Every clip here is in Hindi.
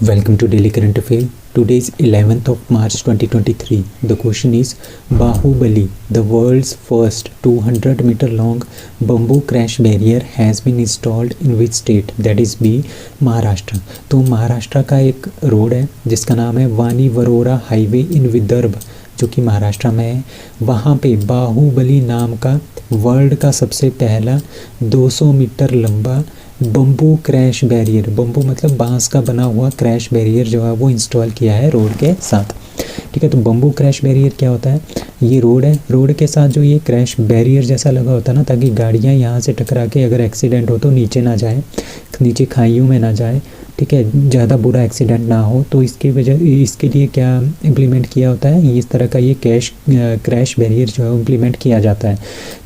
Welcome to Daily Current Affair. Today is 11th of March 2023. The question is Bahubali, the world's first 200-meter long bamboo crash barrier has been installed in which state? That is B, Maharashtra. तो महाराष्ट्र का एक रोड है जिसका नाम है वानी वरोरा हाईवे इन विदर्भ, जो कि महाराष्ट्र में है. वहाँ पे बाहुबली नाम का वर्ल्ड का सबसे पहला 200 मीटर लंबा बम्बू क्रैश बैरियर, बम्बू मतलब बांस का बना हुआ क्रैश बैरियर जो है वो इंस्टॉल किया है रोड के साथ. ठीक है, तो बम्बू क्रैश बैरियर क्या होता है? ये रोड है, रोड के साथ जो ये क्रैश बैरियर जैसा लगा होता है ना, ताकि गाड़ियाँ यहाँ से टकरा के अगर एक्सीडेंट हो तो नीचे ना जाए, नीचे खाइयों में ना जाए. ठीक है, ज़्यादा बुरा एक्सीडेंट ना हो. तो इसके लिए क्या इम्प्लीमेंट किया होता है? इस तरह का ये क्रैश बैरियर जो है इम्प्लीमेंट किया जाता है.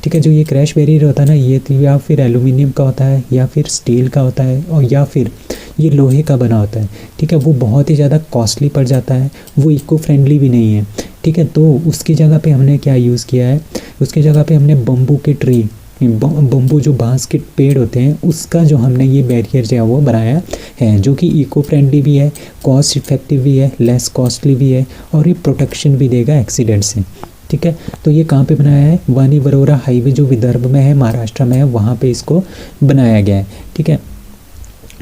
ठीक है, जो ये क्रैश बैरियर होता है ना, ये या फिर एल्यूमिनियम का होता है या फिर स्टील का होता है और या फिर ये लोहे का बना होता है. ठीक है, वो बहुत ही ज़्यादा कॉस्टली पड़ जाता है, वो इको फ्रेंडली भी नहीं है. ठीक है, तो उसकी जगह पे हमने क्या यूज़ किया है? उसकी जगह पे हमने बम्बू के ट्री, बम्बू जो बांस के पेड़ होते हैं उसका जो हमने ये बैरियर जो है वो बनाया है, जो कि इको फ्रेंडली भी है, कॉस्ट इफेक्टिव भी है, लेस कॉस्टली भी है और ये प्रोटेक्शन भी देगा एक्सीडेंट से. ठीक है, तो ये कहाँ पे बनाया है? वानी वरोरा हाईवे जो विदर्भ में है, महाराष्ट्र में है, वहाँ पे इसको बनाया गया है. ठीक है,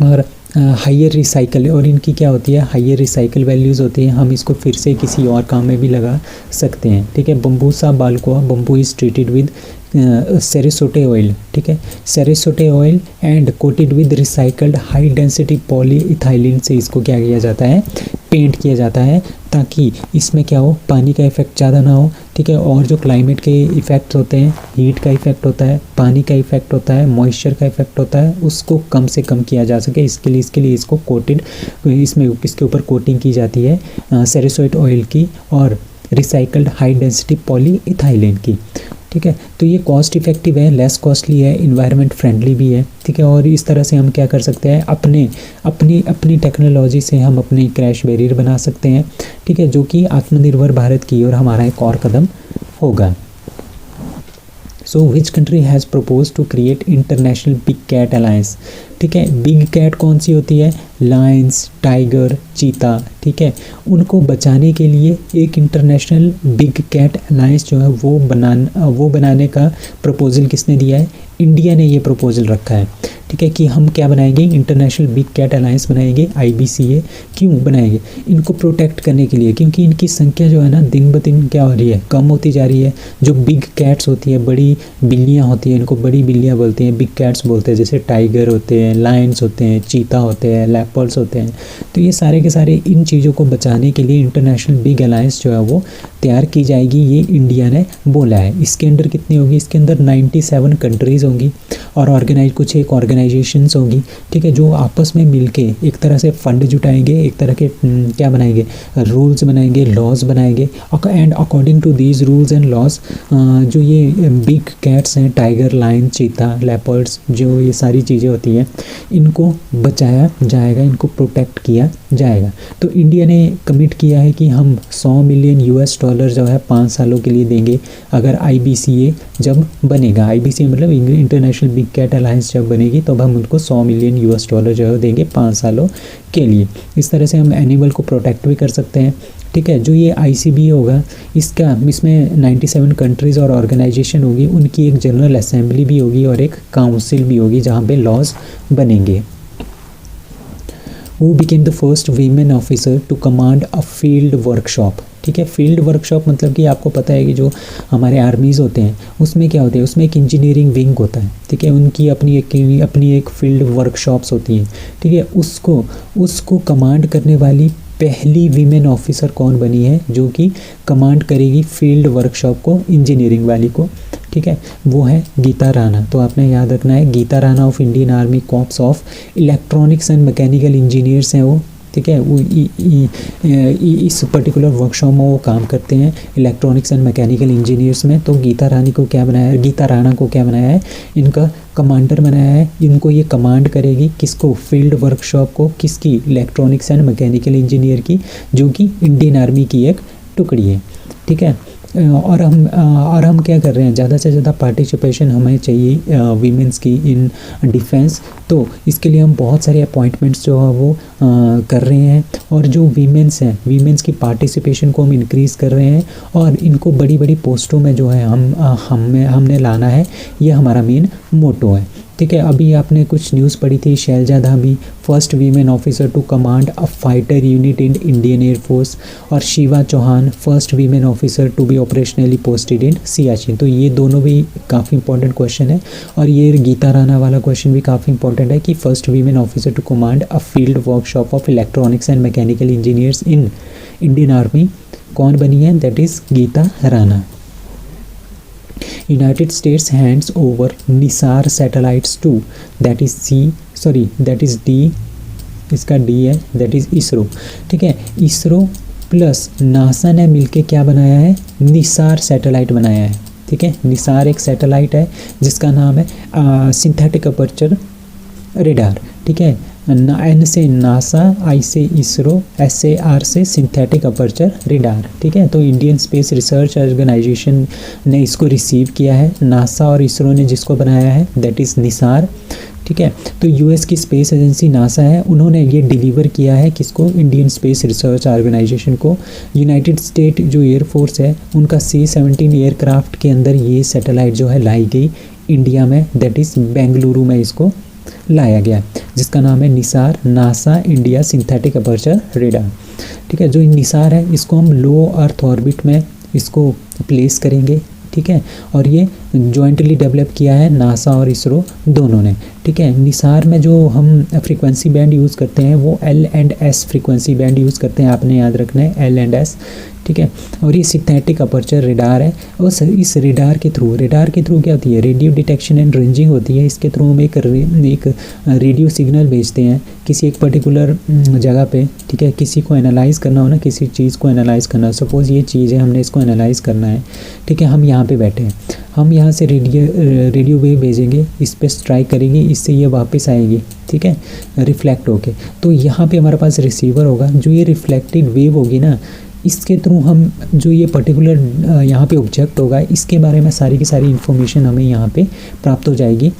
और हाइयर रिसाइकल, और इनकी क्या होती है? हाइयर रिसाइकल वैल्यूज़ होती हैं. हम इसको फिर से किसी और काम में भी लगा सकते हैं. ठीक है, बम्बूसा बाल्कोआ, bamboo is treated with creosote oil. ठीक है, creosote oil and coated with recycled high density polyethylene से इसको क्या किया जाता है? पेंट किया जाता है, ताकि इसमें क्या हो, पानी का इफेक्ट ज़्यादा ना हो. ठीक है, और जो क्लाइमेट के इफ़ेक्ट होते हैं, हीट का इफेक्ट होता है, पानी का इफेक्ट होता है, मॉइस्चर का इफेक्ट होता है, उसको कम से कम किया जा सके, इसके लिए इसको कोटेड, इसमें इसके ऊपर कोटिंग की जाती है सेरेसोइट ऑयल की और रिसाइकल्ड हाई डेंसिटी पॉलीइथाइलिन की. ठीक है, तो ये कॉस्ट इफेक्टिव है, लेस कॉस्टली है, इन्वायरमेंट फ्रेंडली भी है. ठीक है, और इस तरह से हम क्या कर सकते हैं? अपनी टेक्नोलॉजी से हम अपनी क्रैश बैरियर बना सकते हैं. ठीक है, जो कि आत्मनिर्भर भारत की ओर हमारा एक और कदम होगा. So which country has propose to create international big cat alliance? ठीक है, बिग कैट कौन सी होती है? लायंस, टाइगर, चीता. ठीक है, उनको बचाने के लिए एक इंटरनेशनल बिग कैट अलायंस जो है वो बनाने का प्रपोजल किसने दिया है? इंडिया ने ये प्रपोजल रखा है. ठीक है, कि हम क्या बनाएंगे? इंटरनेशनल बिग कैट अलायंस बनाएंगे, IBCA. क्यों बनाएंगे? इनको प्रोटेक्ट करने के लिए, क्योंकि इनकी संख्या जो है ना दिन ब दिन क्या हो रही है? कम होती जा रही है. जो बिग कैट्स होती है, बड़ी बिल्लियाँ होती हैं, इनको बड़ी बिल्लियाँ बोलते हैं, बिग कैट्स बोलते हैं. जैसे टाइगर होते हैं, लायंस होते हैं, चीता होते हैं, लेपर्ड्स होते हैं. तो ये सारे के सारे इन चीज़ों को बचाने के लिए इंटरनेशनल बिग अलायंस जो है वो तैयार की जाएगी, ये इंडिया ने बोला है. इसके अंदर कितनी होगी? इसके अंदर 97 कंट्रीज़ होंगी और कुछ एक ऑर्गेनाइजेशंस होंगी. ठीक है, जो आपस में मिलके एक तरह से फंड जुटाएंगे, एक तरह के क्या बनाएंगे? रूल्स बनाएंगे, लॉज बनाएंगे. And according to these rules and laws जो ये बिग कैट्स हैं, टाइगर, लायन, चीता, लेपर्ड्स, जो ये सारी चीज़ें होती हैं, इनको बचाया जाएगा, इनको प्रोटेक्ट किया जाएगा. तो इंडिया ने कमिट किया है कि हम $100 मिलियन जो है 5 सालों के लिए देंगे, अगर IBCA जब बनेगा. IBCA मतलब इंटरनेशनल बिग कैट अलायंस जब बनेगी तब हम उनको $100 मिलियन जो है देंगे 5 सालों के लिए. इस तरह से हम एनिमल को प्रोटेक्ट भी कर सकते हैं. ठीक है, जो ये ICBA होगा, इसमें 97 कंट्रीज़ और ऑर्गेनाइजेशन होगी, उनकी एक जनरल असेंबली भी होगी और एक काउंसिल भी होगी जहाँ पे लॉज बनेंगे. Who became the first women officer to command a field workshop? ठीक है, फील्ड वर्कशॉप मतलब कि आपको पता है कि जो हमारे आर्मीज़ होते हैं उसमें क्या होते हैं? उसमें एक इंजीनियरिंग विंग होता है. ठीक है, उनकी अपनी एक फील्ड वर्कशॉप्स होती हैं. ठीक है, उसको कमांड करने वाली पहली वीमेन ऑफिसर कौन बनी है जो कि कमांड करेगी फील्ड वर्कशॉप को, इंजीनियरिंग वाली को? ठीक है, वो है गीता राणा. तो आपने याद रखना है, Geeta Rana of Indian Army Corps of electronics and mechanical Engineers हैं वो. ठीक है, वो इस पर्टिकुलर वर्कशॉप में वो काम करते हैं इलेक्ट्रॉनिक्स एंड मैकेनिकल इंजीनियर्स में. तो गीता राणा को क्या बनाया है? इनका कमांडर बनाया है. इनको ये कमांड करेगी, किसको? फील्ड वर्कशॉप को. किसकी? इलेक्ट्रॉनिक्स एंड मैकेनिकल इंजीनियर की, जो कि इंडियन आर्मी की एक टुकड़ी है. ठीक है, और हम क्या कर रहे हैं, ज़्यादा से ज़्यादा पार्टिसिपेशन हमें चाहिए वीमेंस की इन डिफेंस। तो इसके लिए हम बहुत सारे अपॉइंटमेंट्स जो है वो कर रहे हैं, और जो वीमेंस हैं, वीमेंस की पार्टिसिपेशन को हम इंक्रीज़ कर रहे हैं, और इनको बड़ी बड़ी पोस्टों में जो है हमने लाना है। ये हमारा मेन मोटो है। ठीक है, अभी आपने कुछ न्यूज़ पढ़ी थी, Shailja Dhami first women officer to command a fighter unit in Indian air force, और Shiva Chauhan first women officer to be operationally posted in Siachen. तो ये दोनों भी काफ़ी इंपॉर्टेंट क्वेश्चन है। और ये गीता राणा वाला क्वेश्चन भी काफ़ी इंपॉर्टेंट है कि first women officer to command a field workshop of electronics and mechanical engineers in Indian Army कौन बनी है, that is Geeta Rana. United States hands over NISAR satellites to, that is D, इसका D है, that is इसरो। ठीक है, इसरो प्लस नासा ने मिलके क्या बनाया है, निसार सैटेलाइट बनाया है। ठीक है, निसार एक सैटेलाइट है जिसका नाम है सिंथेटिक अपर्चर रेडार। ठीक है, एन से नासा, आई से इसरो, एस से आर से सिंथेटिक अपर्चर रेडार। ठीक है, तो इंडियन स्पेस रिसर्च ऑर्गेनाइजेशन ने इसको रिसीव किया है, नासा और इसरो ने जिसको बनाया है दैट इज़ निसार। ठीक है, तो यूएस की स्पेस एजेंसी नासा है, उन्होंने ये डिलीवर किया है किसको, इंडियन स्पेस रिसर्च ऑर्गेनाइजेशन को। यूनाइटेड स्टेट जो एयरफोर्स है उनका C-17 एयरक्राफ्ट के अंदर ये सैटेलाइट जो है लाई गई इंडिया में, दैट इज़ बेंगलुरु में इसको लाया गया, जिसका नाम है Nisar, NASA India synthetic aperture radar. ठीक है, जो निसार है इसको हम लो अर्थ ऑर्बिट में इसको प्लेस करेंगे। ठीक है, और ये जॉइंटली डेवलप किया है नासा और इसरो दोनों ने। ठीक है, निसार में जो हम फ्रीक्वेंसी बैंड यूज़ करते हैं वो L&S फ्रीक्वेंसी बैंड यूज़ करते हैं, आपने याद रखना है L&S। ठीक है, और ये सिंथेटिक अपर्चर रेडार है, और इस रेडार के थ्रू क्या होती है, रेडियो डिटेक्शन एंड रेंजिंग होती है। इसके थ्रू हम एक रेडियो सिग्नल भेजते हैं किसी एक पर्टिकुलर जगह पे। ठीक है, किसी को एनालाइज़ करना हो ना, किसी चीज़ को एनालाइज़ करना, सपोज़ ये चीज़ है, हमने इसको एनालाइज़ करना है। ठीक है, हम यहाँ पे बैठे हैं, हम यहाँ से रेडियो वेव भेजेंगे, इस पर स्ट्राइक करेंगे, इससे ये वापस आएगी। ठीक है, रिफ्लेक्ट होके, तो यहाँ पे हमारे पास रिसीवर होगा, जो ये रिफ्लेक्टेड वेव होगी ना, इसके थ्रू हम जो ये पर्टिकुलर यहाँ पे ऑब्जेक्ट होगा, इसके बारे में सारी की सारी इन्फॉर्मेशन हमें यहाँ पे प्राप्त हो जाएगी,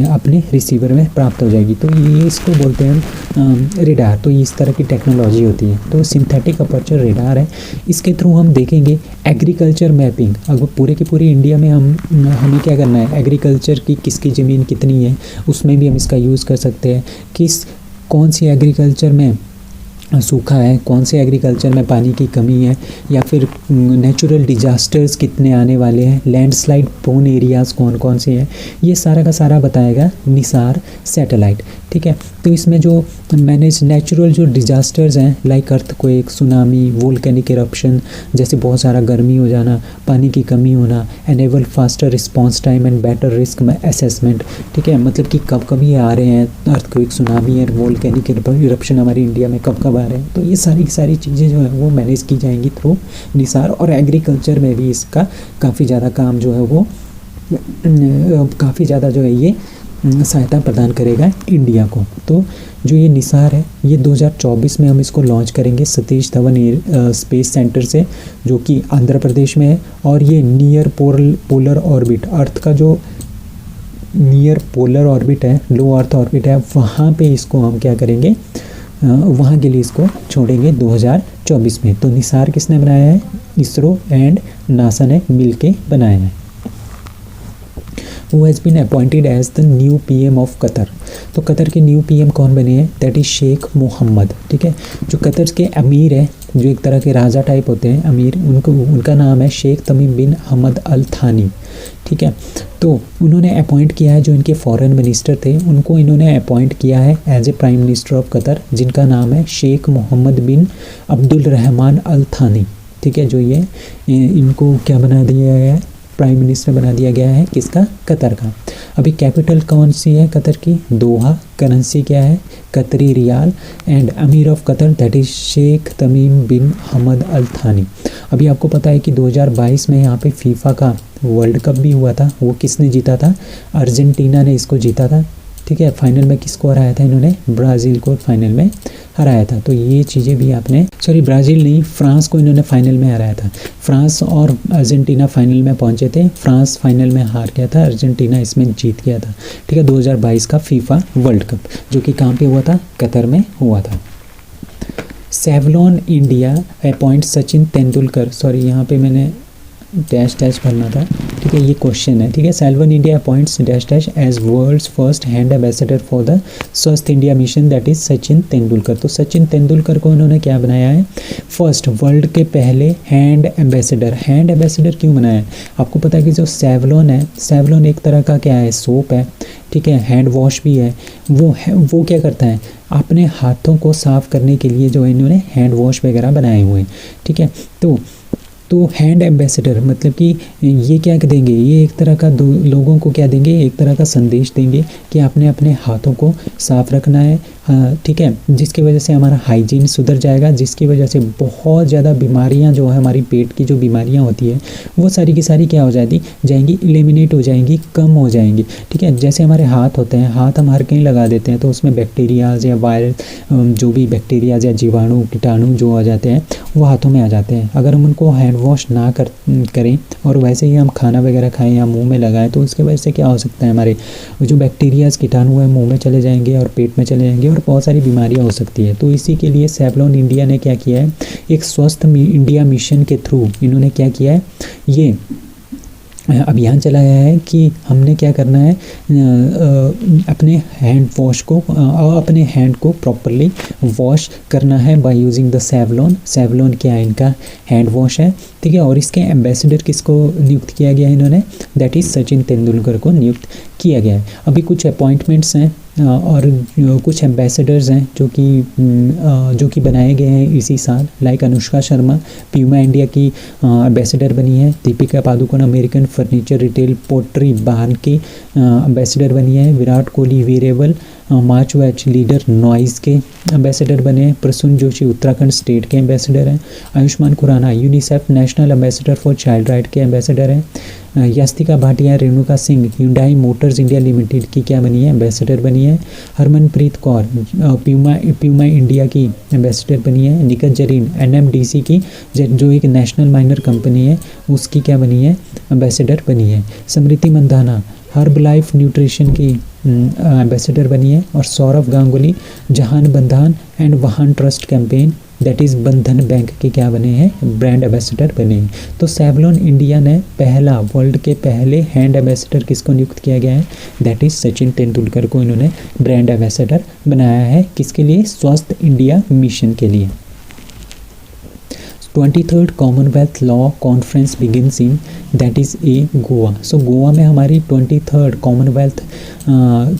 अपने रिसीवर में प्राप्त हो जाएगी। तो ये इसको बोलते हैं रेडार। तो इस तरह की टेक्नोलॉजी होती है। तो सिंथेटिक अपर्चर रेडार है, इसके थ्रू हम देखेंगे एग्रीकल्चर मैपिंग। अगर पूरे के पूरे इंडिया में हमें क्या करना है, एग्रीकल्चर की किसकी ज़मीन कितनी है उसमें भी हम इसका यूज़ कर सकते हैं। कौन सी एग्रीकल्चर में सूखा है, कौन से एग्रीकल्चर में पानी की कमी है, या फिर नेचुरल डिजास्टर्स कितने आने वाले हैं, लैंडस्लाइड प्रोन एरियाज़ कौन कौन से हैं, ये सारा का सारा बताएगा निसार सैटेलाइट। ठीक है, तो इसमें जो मैनेज नेचुरल जो डिजास्टर्स हैं like earthquake, tsunami, volcanic eruption, जैसे बहुत सारा गर्मी हो जाना, पानी की कमी होना, enable faster response time and better risk में असेसमेंट। ठीक है, मतलब कि कब कब ये आ रहे हैं, अर्थक्वेक, सुनामी और वोल्केनिक इरप्शन हमारी इंडिया में कब कब आ रहे हैं। तो ये सारी की सारी चीज़ें जो है वो मैनेज की जाएंगी थ्रू निसार। और एग्रीकल्चर में भी इसका काफ़ी ज़्यादा काम जो है वो काफ़ी ज़्यादा जो है ये सहायता प्रदान करेगा इंडिया को। तो जो ये निसार है ये 2024 में हम इसको लॉन्च करेंगे सतीश धवन स्पेस सेंटर से, जो कि आंध्र प्रदेश में है। और ये नियर पोलर ऑर्बिट, अर्थ का जो नियर पोलर ऑर्बिट है, लो अर्थ ऑर्बिट है, वहाँ पे इसको हम क्या करेंगे, वहाँ के लिए इसको छोड़ेंगे 2024 में। तो निसार किसने बनाया है, इसरो एंड नासा ने मिलके बनाया है। Who has been appointed as the new PM of Qatar. तो कतर के न्यू PM कौन बने हैं, दैट इज़ शेख मोहम्मद। ठीक है, जो कतर के अमीर हैं, जो एक तरह के राजा टाइप होते हैं अमीर, उनका नाम है Sheikh Tamim bin Hamad Al थानी। ठीक है, तो उन्होंने अपॉइंट किया है, जो इनके फॉरेन मिनिस्टर थे उनको इन्होंने अपॉइंट किया है as a prime minister of Qatar, जिनका नाम है शेख मोहम्मद बिन अब्दुल रहमान अल थानी। ठीक है, जो ये इनको क्या बना दिया गया है, प्राइम मिनिस्टर बना दिया गया है, किसका, कतर का। अभी कैपिटल कौन सी है कतर की, दोहा। करेंसी क्या है, Qatari riyal. And emir of Qatar that is Sheikh Tamim bin Hamad Al Thani. अभी आपको पता है कि 2022 में यहाँ पे फीफा का वर्ल्ड कप भी हुआ था, वो किसने जीता था, अर्जेंटीना ने इसको जीता था। ठीक है। फाइनल में किसको हराया था इन्होंने, ब्राज़ील को फाइनल में हराया था। तो ये चीज़ें भी आपने, सॉरी ब्राज़ील नहीं, फ्रांस को इन्होंने फाइनल में हराया था। फ्रांस और अर्जेंटीना फाइनल में पहुंचे थे, फ्रांस फाइनल में हार गया था, अर्जेंटीना इसमें जीत गया था, ठीक है। 2022 का फीफा वर्ल्ड कप जो कि कहाँ पे हुआ था, कतर में हुआ था। Savlon India appoint Sachin Tendulkar, sorry यहाँ पे मैंने डैश डैश भरना था, ठीक है, ये क्वेश्चन है, ठीक है। Savlon India appoints dash dash as world's first hand ambassador for the Swasth India mission that is Sachin Tendulkar. तो सचिन तेंदुलकर को उन्होंने क्या बनाया है, फर्स्ट वर्ल्ड के पहले हैंड एम्बेसडर। हैंड एम्बेसडर क्यों बनाया है, आपको पता है कि जो सेवलॉन है, सेवलॉन एक तरह का क्या है, सोप है, ठीक है, हैंड वॉश भी है। वो क्या करता है, अपने हाथों को साफ़ करने के लिए जो है इन्होंने हैंड वॉश वगैरह बनाए हुए हैं, ठीक है। तो हैंड एम्बेसडर मतलब कि ये क्या देंगे, ये एक तरह का लोगों को क्या देंगे, एक तरह का संदेश देंगे कि आपने अपने हाथों को साफ़ रखना है, ठीक है, जिसकी वजह से हमारा हाइजीन सुधर जाएगा, जिसकी वजह से बहुत ज़्यादा बीमारियां जो है, हमारी पेट की जो बीमारियां होती है वो सारी की सारी क्या हो जाएंगी, एलिमिनेट हो जाएंगी, कम हो जाएंगी, ठीक है। जैसे हमारे हाथ होते हैं, हाथ हम हर कहीं लगा देते हैं तो उसमें बैक्टीरियाज या वायरस, जो भी बैक्टीरियाज या जीवाणु कीटाणु जो आ जाते हैं वो हाथों में आ जाते हैं। अगर हम उनको हैंड वॉश ना करें और वैसे ही हम खाना वगैरह खाएं या मुंह में लगाएं तो उसकी वजह से क्या हो सकता है, हमारे जो बैक्टीरियाज कीटाणु है मुंह में चले जाएंगे और पेट में चले जाएंगे और बहुत सारी बीमारियां हो सकती है। तो इसी के लिए सेवलॉन इंडिया ने क्या किया है, एक स्वस्थ इंडिया मिशन के थ्रू इन्होंने क्या किया है, ये अभियान चलाया है कि हमने क्या करना है, अपने हैंड वॉश को, अपने हैंड को प्रॉपरली वॉश करना है by using the Savlon. Savlon क्या है, इनका हैंड वॉश है, ठीक है। और इसके एम्बेसडर किसको नियुक्त किया गया है इन्होंने, दैट इज़ सचिन तेंदुलकर को नियुक्त किया गया है। अभी कुछ अपॉइंटमेंट्स हैं और कुछ एम्बेसडर्स हैं जो कि बनाए गए हैं इसी साल, like Anushka Sharma Puma India की एम्बेसडर बनी है, Deepika Padukone American furniture retail pottery barn की एम्बेसडर बनी है, Virat Kohli wearable smart watch leader Noise के एम्बेसडर बने हैं, प्रसून जोशी उत्तराखंड स्टेट के एम्बेसडर हैं, Ayushmann Khurrana UNICEF national ambassador for child right के एम्बेसडर हैं, Yastika Bhatia Renuka Singh hyundai motors India limited की क्या बनी है, एम्बेसडर बनी है, हरमनप्रीत कौर प्यूमा इंडिया की एम्बेसडर बनी है, निखत जरीन NMDC की जो एक नेशनल माइनर कंपनी है उसकी क्या बनी है, एम्बेसडर बनी है, समृति मंदाना हर्ब लाइफ न्यूट्रिशन की एम्बेसडर बनी है, और सौरभ गांगुली जहान बंधान एंड वाहन ट्रस्ट कैंपेन दैट इज़ बंधन बैंक के क्या बने हैं, ब्रांड एम्बेसडर बने हैं। तो सेवलॉन इंडिया ने पहला, वर्ल्ड के पहले हैंड एम्बेसडर किसको नियुक्त किया गया है, दैट इज़ सचिन तेंदुलकर को इन्होंने ब्रांड एम्बेसडर बनाया है, किसके लिए, स्वस्थ इंडिया मिशन के लिए। 23rd Commonwealth law conference begins in that is Goa. So Goa में हमारी 23rd कॉमनवेल्थ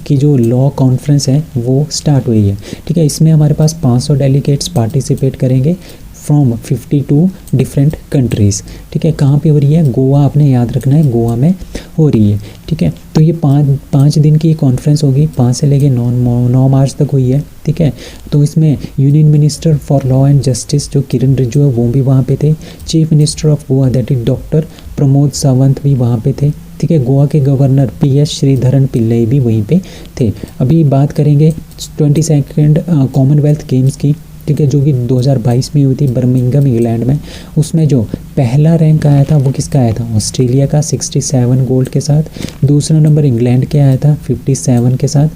की जो लॉ कॉन्फ्रेंस है वो स्टार्ट हुई है, ठीक है। इसमें हमारे पास 500 डेलीगेट्स पार्टिसिपेट करेंगे फ्रॉम 52 डिफरेंट कंट्रीज़, ठीक है। कहाँ पे हो रही है, गोवा, आपने याद रखना है गोवा में हो रही है, ठीक है। तो ये पाँच दिन की कॉन्फ्रेंस होगी, 5 से लेके 9 मार्च तक हुई है, ठीक है। तो इसमें union minister for law and justice जो किरण रिजिजू है वो भी वहाँ पे थे, chief minister of Goa that is doctor Pramod Sawant भी वहाँ पे थे, ठीक है। गोवा के गवर्नर PS श्रीधरन पिल्लई भी वहीं पे थे। अभी बात करेंगे 22nd कॉमनवेल्थ गेम्स की, ठीक है, जो कि 2022 में हुई थी बर्मिंघम इंग्लैंड में। उसमें जो पहला रैंक आया था वो किसका आया था, ऑस्ट्रेलिया का 67 गोल्ड के साथ, दूसरा नंबर इंग्लैंड के आया था 57 के साथ,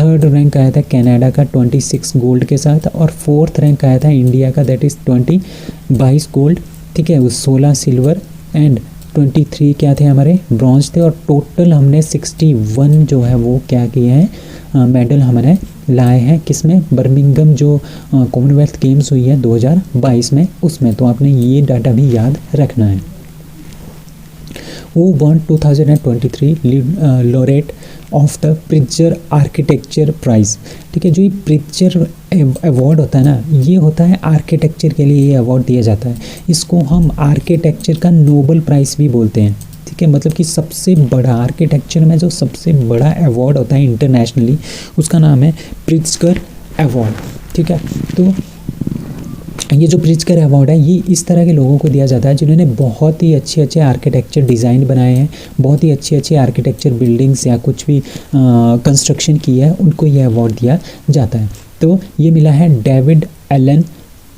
थर्ड रैंक आया था कनाडा का 26 गोल्ड के साथ, और फोर्थ रैंक आया था इंडिया का दैट इज़ 22 गोल्ड, ठीक है, 16 सिल्वर एंड 23 क्या थे हमारे, ब्रॉन्ज थे। और टोटल हमने 61 जो है वो क्या किए हैं, मेडल हमने लाए हैं, किसमें, बर्मिंघम जो कॉमनवेल्थ गेम्स हुई है 2022 में उसमें। तो आपने ये डाटा भी याद रखना है। वो won 2023 laureate of the Pritzker architecture prize, ठीक है। जो ये प्रिट्जर अवार्ड होता है ना, ये होता है आर्किटेक्चर के लिए ये अवार्ड दिया जाता है। इसको हम आर्किटेक्चर का नोबल प्राइज़ भी बोलते हैं, ठीक है। मतलब कि सबसे बड़ा आर्किटेक्चर में जो सबसे बड़ा अवार्ड होता है इंटरनेशनली उसका नाम है प्रिट्जर अवार्ड, ठीक है। तो ये जो प्रिट्जकर अवार्ड है ये इस तरह के लोगों को दिया जाता है जिन्होंने बहुत ही अच्छे अच्छे आर्किटेक्चर डिज़ाइन बनाए हैं, बहुत ही अच्छे अच्छे आर्किटेक्चर बिल्डिंग्स या कुछ भी कंस्ट्रक्शन किया है, उनको ये अवार्ड दिया जाता है। तो ये मिला है डेविड एलन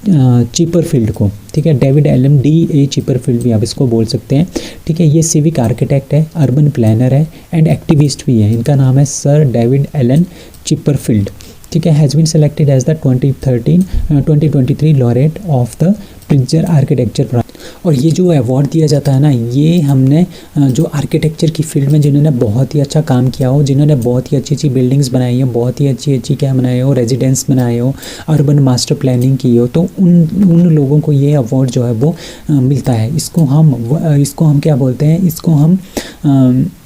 चिपरफील्ड को, ठीक है, डेविड एलन DA चिपरफील्ड भी आप इसको बोल सकते हैं, ठीक है। ये सिविक आर्किटेक्ट है, अर्बन प्लानर है एंड एक्टिविस्ट भी है। इनका नाम है सर डेविड एलन चिपरफील्ड, ठीक है। Has been selected as the 2023 laureate of the Pritzker architecture prize. और ये जो अवार्ड दिया जाता है ना, ये हमने जो आर्किटेक्चर की फील्ड में जिन्होंने बहुत ही अच्छा काम किया हो, जिन्होंने बहुत ही अच्छी अच्छी बिल्डिंग्स बनाई हो, बहुत ही अच्छी अच्छी क्या बनाए हो, रेजिडेंस बनाए हो, अर्बन मास्टर प्लानिंग की हो, तो उन लोगों को ये अवार्ड जो है वो मिलता है। इसको हम क्या बोलते हैं, इसको हम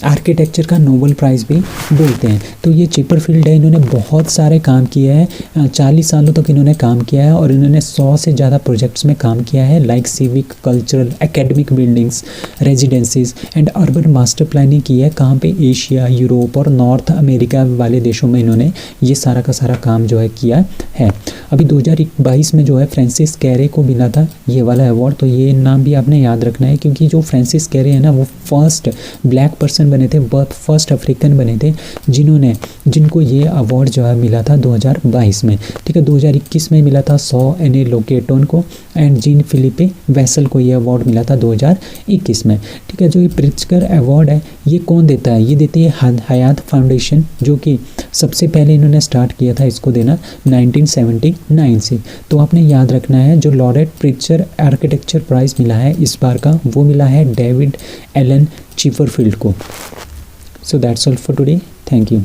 आर्किटेक्चर का नोबेल प्राइज़ भी बोलते हैं। तो ये चिपरफील्ड है, इन्होंने बहुत सारे काम किए हैं, 40 सालों तक इन्होंने काम किया है और इन्होंने 100 से ज़्यादा प्रोजेक्ट्स में काम किया है, like civic, cultural, academic buildings, रेजिडेंसीज and urban master planning की है। कहाँ पे? एशिया, यूरोप और नॉर्थ अमेरिका वाले देशों में इन्होंने ये सारा का सारा काम जो है किया है। अभी 2022 में जो है फ्रांसिस कैरे को मिला था ये वाला अवार्ड। तो ये नाम भी आपने याद रखना है, क्योंकि जो फ्रांसिस कैरे है ना, वो फर्स्ट ब्लैक पर्सन बने थे, फर्स्ट अफ्रीकन बने थे जिनको ये अवार्ड जो है मिला था 2022 में, ठीक है। 2021 में मिला था सॉ एने लोकेटोन को एंड जीन फिलिपे वेसल को ये अवार्ड मिला था 2021 में, ठीक है। जो ये प्रिट्जकर अवार्ड है ये कौन देता है? ये देती है हयात फाउंडेशन, जो कि सबसे पहले इन्होंने स्टार्ट किया था इसको देना 1979 से। तो आपने याद रखना है, जो लॉरेट प्रिट्जकर आर्किटेक्चर प्राइज़ मिला है इस बार का, वो मिला है डेविड एलन चिपरफील्ड को। So that's all for today, thank you.